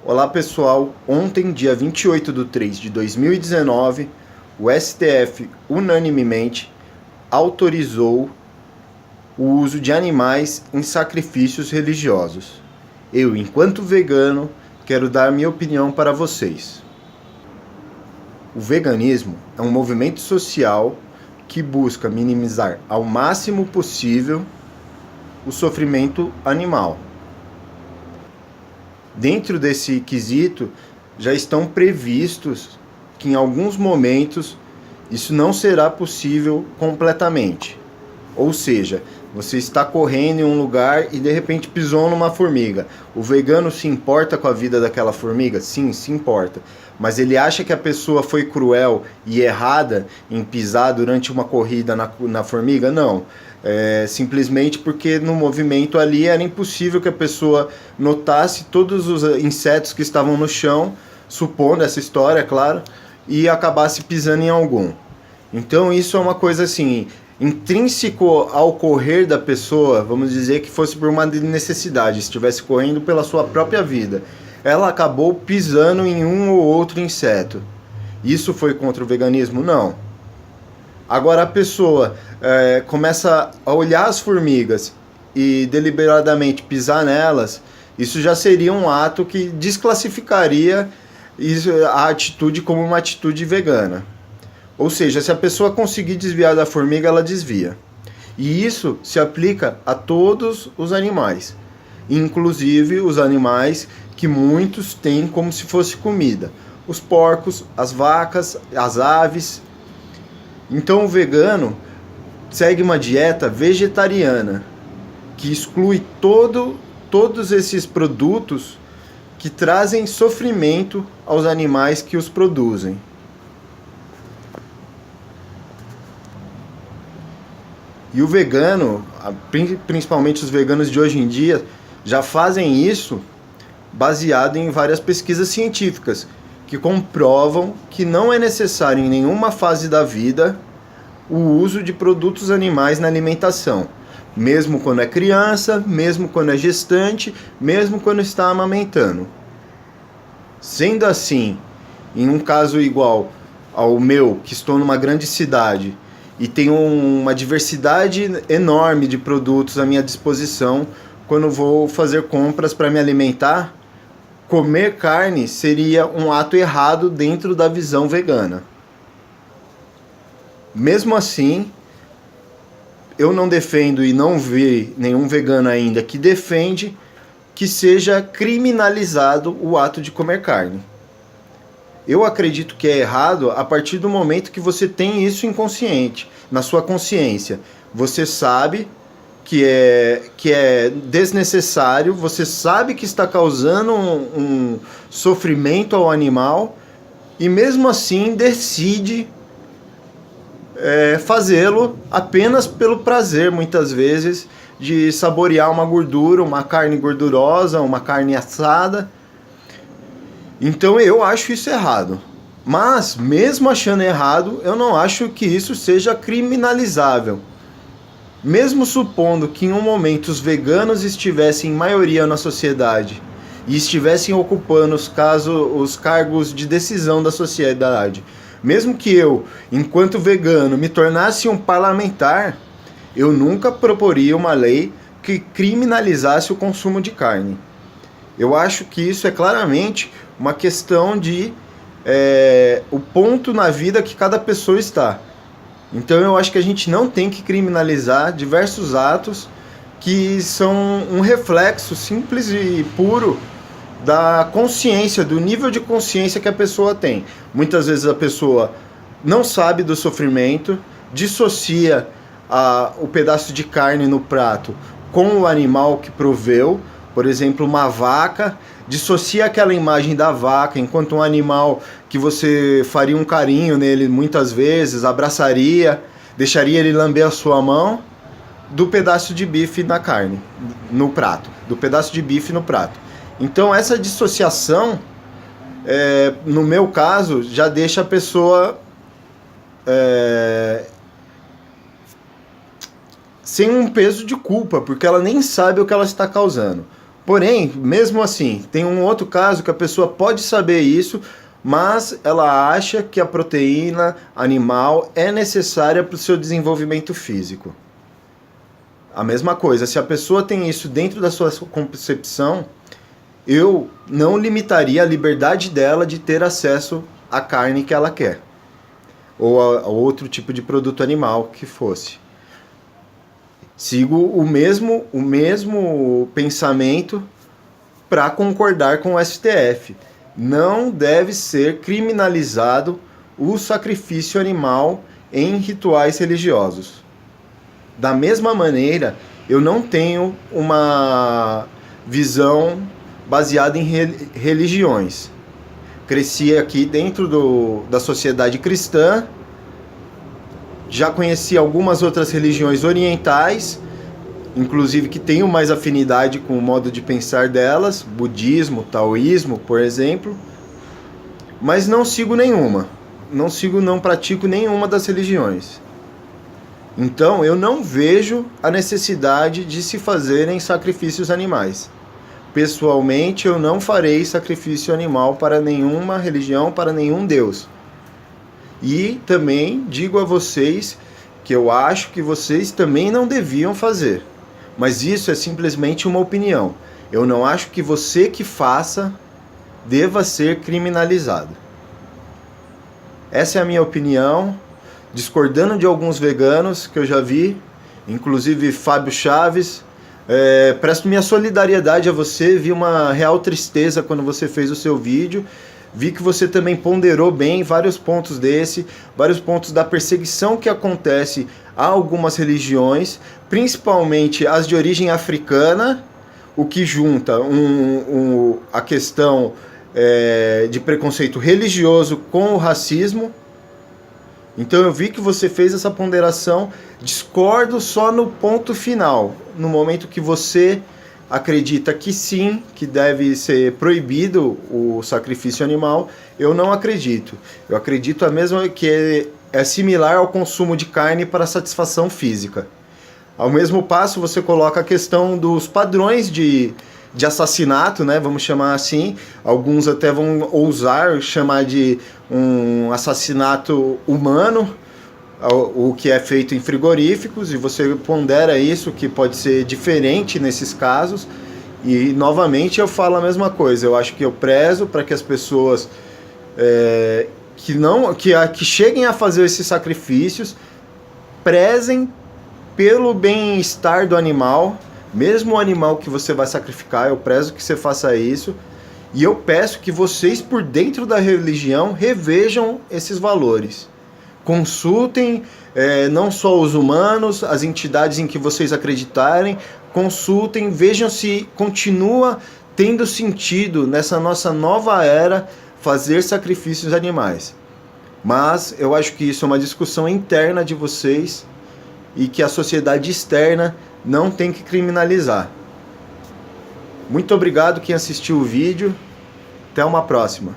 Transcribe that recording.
Olá pessoal, ontem, dia 28/3/2019, o STF unanimemente autorizou o uso de animais em sacrifícios religiosos. Eu, enquanto vegano, quero dar minha opinião para vocês. O veganismo é um movimento social que busca minimizar ao máximo possível o sofrimento animal. Dentro desse quesito, já estão previstos que em alguns momentos isso não será possível completamente. Ou seja, você está correndo em um lugar e de repente pisou numa formiga. O vegano se importa com a vida daquela formiga? Sim, se importa. Mas ele acha que a pessoa foi cruel e errada em pisar durante uma corrida na formiga? Não. Simplesmente porque no movimento ali era impossível que a pessoa notasse todos os insetos que estavam no chão, supondo essa história, claro, e acabasse pisando em algum. Então isso é uma coisa assim, intrínseco ao correr da pessoa, vamos dizer que fosse por uma necessidade, estivesse correndo pela sua própria vida. Ela acabou pisando em um ou outro inseto. Isso foi contra o veganismo? Não. Agora a pessoa começa a olhar as formigas e deliberadamente pisar nelas, isso já seria um ato que desclassificaria a atitude como uma atitude vegana. Ou seja, se a pessoa conseguir desviar da formiga, ela desvia. E isso se aplica a todos os animais, inclusive os animais que muitos têm como se fosse comida. Os porcos, as vacas, as aves. Então o vegano segue uma dieta vegetariana que exclui todos esses produtos que trazem sofrimento aos animais que os produzem. E o vegano, principalmente os veganos de hoje em dia, já fazem isso baseado em várias pesquisas científicas que comprovam que não é necessário em nenhuma fase da vida o uso de produtos animais na alimentação, mesmo quando é criança, mesmo quando é gestante, mesmo quando está amamentando. Sendo assim, em um caso igual ao meu, que estou numa grande cidade e tenho uma diversidade enorme de produtos à minha disposição, quando vou fazer compras para me alimentar, comer carne seria um ato errado dentro da visão vegana. Mesmo assim, eu não defendo e não vi nenhum vegano ainda que defende que seja criminalizado o ato de comer carne. Eu acredito que é errado a partir do momento que você tem isso inconsciente, na sua consciência. Você sabe que é desnecessário, você sabe que está causando um sofrimento ao animal e mesmo assim decide fazê-lo apenas pelo prazer, muitas vezes, de saborear uma gordura, uma carne gordurosa, uma carne assada. Então eu acho isso errado. Mas, mesmo achando errado, eu não acho que isso seja criminalizável. Mesmo supondo que em um momento os veganos estivessem em maioria na sociedade e estivessem ocupando os cargos de decisão da sociedade, mesmo que eu, enquanto vegano, me tornasse um parlamentar, eu nunca proporia uma lei que criminalizasse o consumo de carne. Eu acho que isso é claramente uma questão de o ponto na vida que cada pessoa está. Então eu acho que a gente não tem que criminalizar diversos atos que são um reflexo simples e puro da consciência, do nível de consciência que a pessoa tem. Muitas vezes a pessoa não sabe do sofrimento, dissocia o pedaço de carne no prato com o animal que proveu. Por exemplo, uma vaca, dissocia aquela imagem da vaca enquanto um animal que você faria um carinho nele muitas vezes, abraçaria, deixaria ele lamber a sua mão, do pedaço de bife na carne, no prato, do pedaço de bife no prato. Então essa dissociação, no meu caso, já deixa a pessoa sem um peso de culpa, porque ela nem sabe o que ela está causando. Porém, mesmo assim, tem um outro caso que a pessoa pode saber isso, mas ela acha que a proteína animal é necessária para o seu desenvolvimento físico. A mesma coisa, se a pessoa tem isso dentro da sua concepção, eu não limitaria a liberdade dela de ter acesso à carne que ela quer, ou a outro tipo de produto animal que fosse. Sigo o mesmo pensamento para concordar com o STF. Não deve ser criminalizado o sacrifício animal em rituais religiosos. Da mesma maneira, eu não tenho uma visão baseada em religiões. Cresci aqui dentro da sociedade cristã, já conheci algumas outras religiões orientais, inclusive que tenho mais afinidade com o modo de pensar delas, budismo, taoísmo, por exemplo, mas não sigo nenhuma. Não pratico nenhuma das religiões. Então, eu não vejo a necessidade de se fazerem sacrifícios animais. Pessoalmente, eu não farei sacrifício animal para nenhuma religião, para nenhum Deus. E também digo a vocês que eu acho que vocês também não deviam fazer. Mas isso é simplesmente uma opinião. Eu não acho que você que faça deva ser criminalizado. Essa é a minha opinião, discordando de alguns veganos que eu já vi, inclusive Fábio Chaves. Presto minha solidariedade a você, vi uma real tristeza quando você fez o seu vídeo. Vi que você também ponderou bem vários pontos vários pontos da perseguição que acontece a algumas religiões, principalmente as de origem africana, o que junta a questão de preconceito religioso com o racismo. Então eu vi que você fez essa ponderação, discordo só no ponto final, no momento que você acredita que sim, que deve ser proibido o sacrifício animal. Eu não acredito. Eu acredito a mesma que é similar ao consumo de carne para satisfação física. Ao mesmo passo, você coloca a questão dos padrões de assassinato, né? Vamos chamar assim. Alguns até vão ousar chamar de um assassinato humano, o que é feito em frigoríficos, e você pondera isso, que pode ser diferente nesses casos. E novamente eu falo a mesma coisa. Eu acho que eu prezo para que as pessoas que cheguem a fazer esses sacrifícios prezem pelo bem-estar do animal, mesmo o animal que você vai sacrificar. Eu prezo que você faça isso, e eu peço que vocês, por dentro da religião, revejam esses valores. Consultem não só os humanos, as entidades em que vocês acreditarem, consultem, vejam se continua tendo sentido nessa nossa nova era fazer sacrifícios animais. Mas eu acho que isso é uma discussão interna de vocês e que a sociedade externa não tem que criminalizar. Muito obrigado quem assistiu o vídeo. Até uma próxima.